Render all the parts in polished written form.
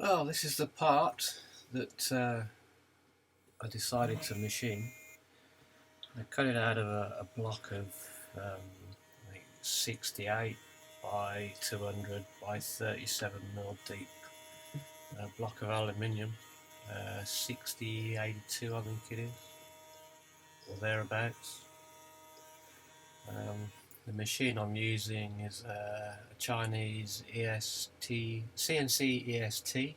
Well, this is the part that I decided to machine. I cut it out of a block of I think 68 by 200 by 37mm deep block of aluminium, 6082 I think it is, or thereabouts. The machine I'm using is a Chinese CNC EST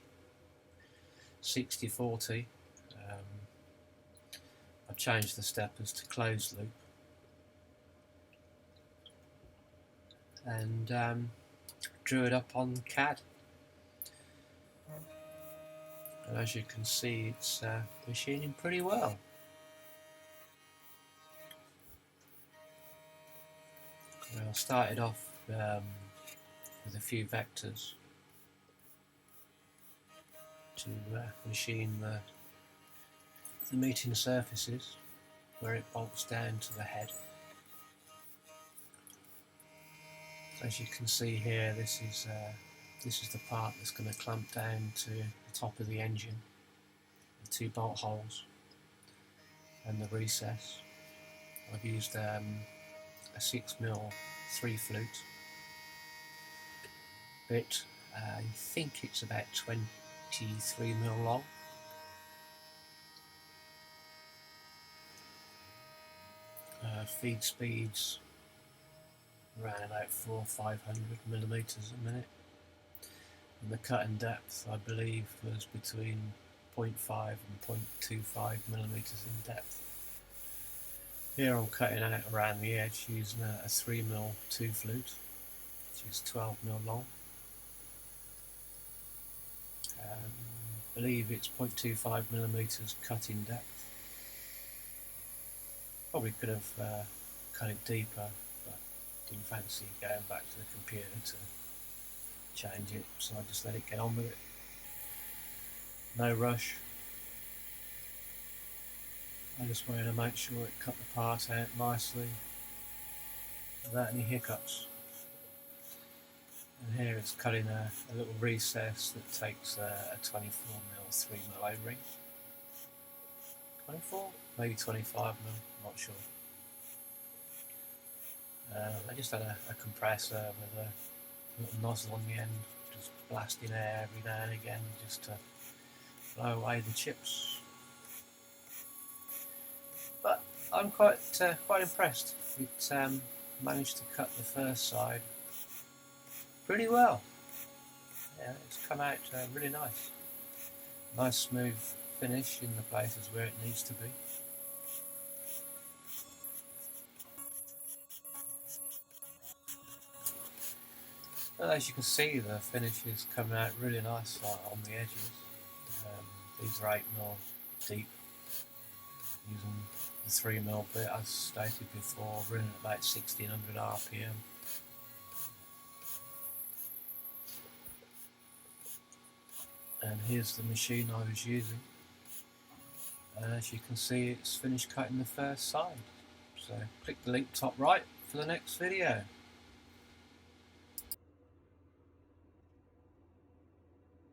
6040. I've changed the steppers to closed loop and drew it up on CAD. And as you can see, it's machining pretty well. I started off with a few vectors to machine the meeting surfaces where it bolts down to the head. So as you can see here, this is the part that's going to clamp down to the top of the engine, the two bolt holes and the recess. I've used a 6mm 3 flute bit. I think it's about 23mm long. Feed speeds around about 400-500mm a minute, and the cutting depth I believe was between 0.5 and 0.25mm in depth. Here I'm cutting out around the edge using a 3mm 2 flute, which is 12mm long. I believe it's 0.25mm cutting depth. Probably could have cut it deeper, but didn't fancy going back to the computer to change it, so I just let it get on with it. No rush. I just wanted to make sure it cut the part out nicely without any hiccups. And here it's cutting a little recess that takes a 24mm 3mm O-ring. 24? Maybe 25mm, not sure. I just had a compressor with a little nozzle on the end, just blasting air every now and again just to blow away the chips. But I'm quite impressed. It managed to cut the first side pretty well. Yeah, it's come out really nice. Nice smooth finish in the places where it needs to be. Well, as you can see, the finish is coming out really nice on the edges. These are 8mm deep, using the 3mm bit as stated before, running at about 1600 RPM. And here's the machine I was using, and as you can see, it's finished cutting the first side. So click the link top right for the next video.